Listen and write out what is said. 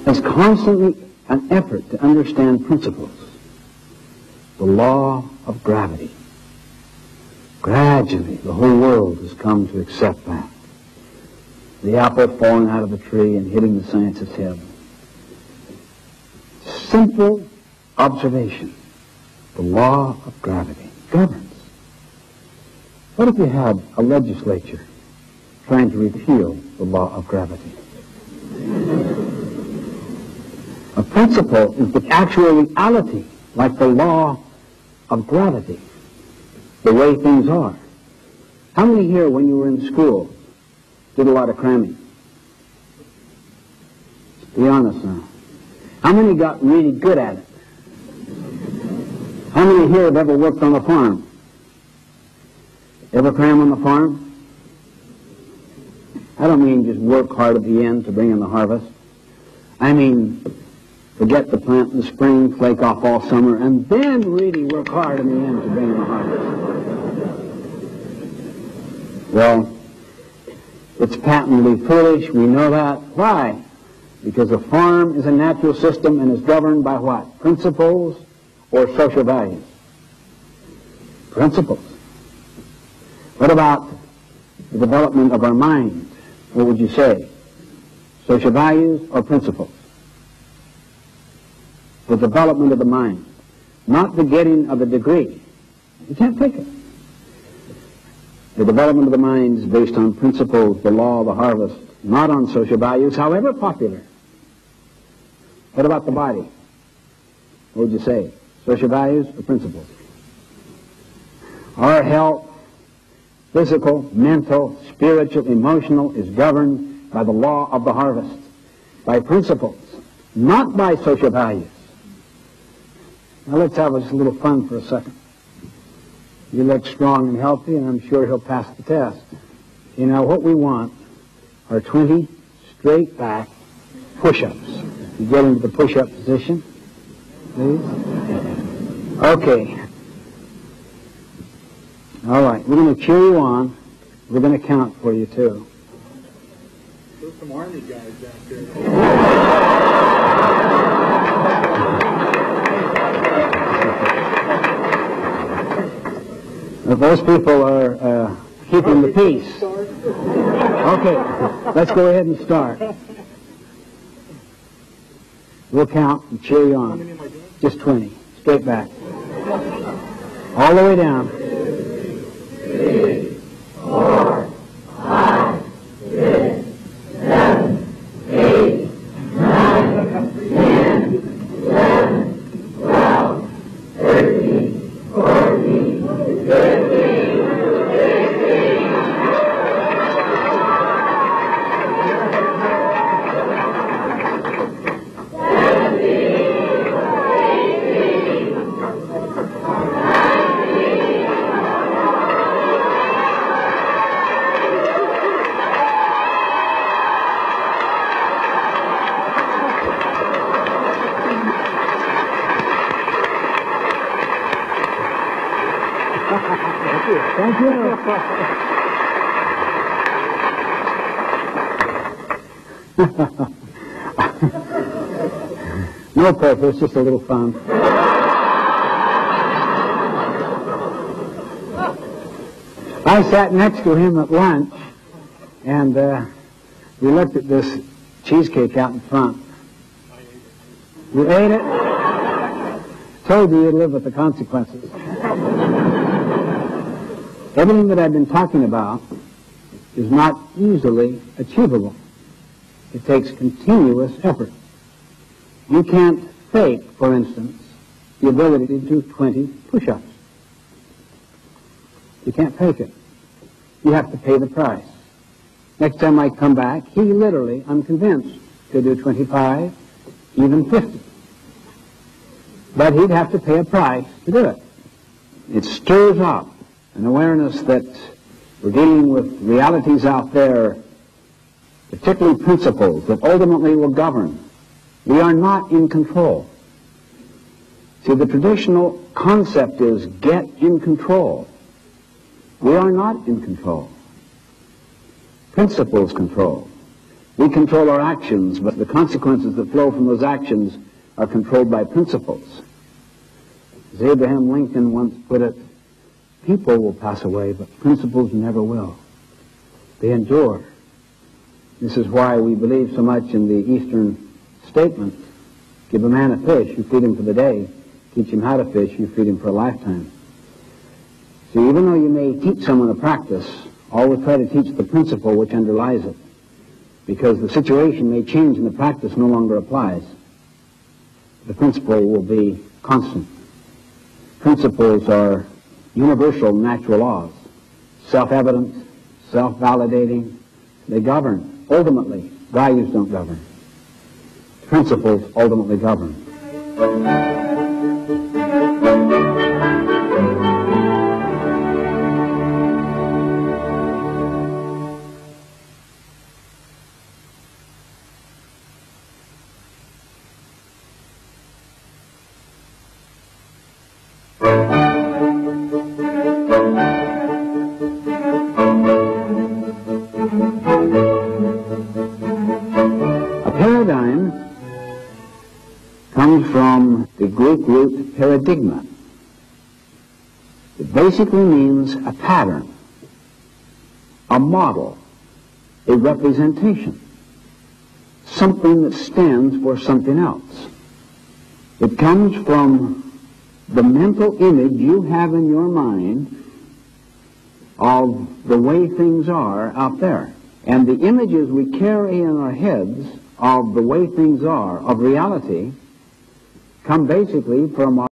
It's constantly an effort to understand principles. The law of gravity. Gradually, the whole world has come to accept that. The apple falling out of the tree and hitting the scientist's head. Simple observation. The law of gravity governs. What if you had a legislature trying to repeal the law of gravity? A principle is the actual reality, like the law of gravity, the way things are. How many here, when you were in school, did a lot of cramming? Be honest now. How many got really good at it? How many here have ever worked on a farm? Ever cram on the farm? I don't mean just work hard at the end to bring in the harvest. I mean, forget the plant in the spring, flake off all summer, and then really work hard in the end to bring in the harvest. Well, it's patently foolish. We know that. Why? Because a farm is a natural system and is governed by what? Principles or social values? Principles. What about the development of our mind? What would you say? Social values or principles? The development of the mind, not the getting of a degree. You can't take it. The development of the mind is based on principles, the law of the harvest, not on social values, however popular. What about the body? What would you say? Social values or principles? Our health, physical, mental, spiritual, emotional, is governed by the law of the harvest, by principles, not by social values. Now let's have just a little fun for a second. You look strong and healthy, and I'm sure he'll pass the test. You know, what we want are 20 straight back push-ups. You get into the push-up position, please. Okay. All right, we're going to cheer you on. We're going to count for you, too. There's some Army guys back there. Those people are keeping the peace. Okay, let's go ahead and start. We'll count and cheer you on. Just 20, straight back. All the way down. 3, 4, 5, 6, 7, 8, 9, 10, 11, 12, 13, 14, 15, 16. Thank you. No purpose, just a little fun. I sat next to him at lunch, and we looked at this cheesecake out in front. You ate it? Told you you'd live with the consequences. Everything that I've been talking about is not easily achievable. It takes continuous effort. You can't fake, for instance, the ability to do 20 push-ups. You can't fake it. You have to pay the price. Next time I come back, he literally, I'm convinced, could do 25, even 50. But he'd have to pay a price to do it. It stirs up an awareness that we're dealing with realities out there, particularly principles that ultimately will govern. We are not in control. See, the traditional concept is get in control. We are not in control. Principles control. We control our actions, but the consequences that flow from those actions are controlled by principles. As Abraham Lincoln once put it, people will pass away, but principles never will. They endure. This is why we believe so much in the Eastern statement, give a man a fish, you feed him for the day. Teach him how to fish, you feed him for a lifetime. So even though you may teach someone a practice, always try to teach the principle which underlies it, because the situation may change and the practice no longer applies. The principle will be constant. Principles are universal natural laws, self-evident, self-validating. They govern. Ultimately, values don't govern. Principles ultimately govern. Paradigm comes from the Greek root paradigma. It basically means a pattern, a model, a representation, something that stands for something else. It comes from the mental image you have in your mind of the way things are out there. And the images we carry in our heads of the way things are, of reality, come basically from our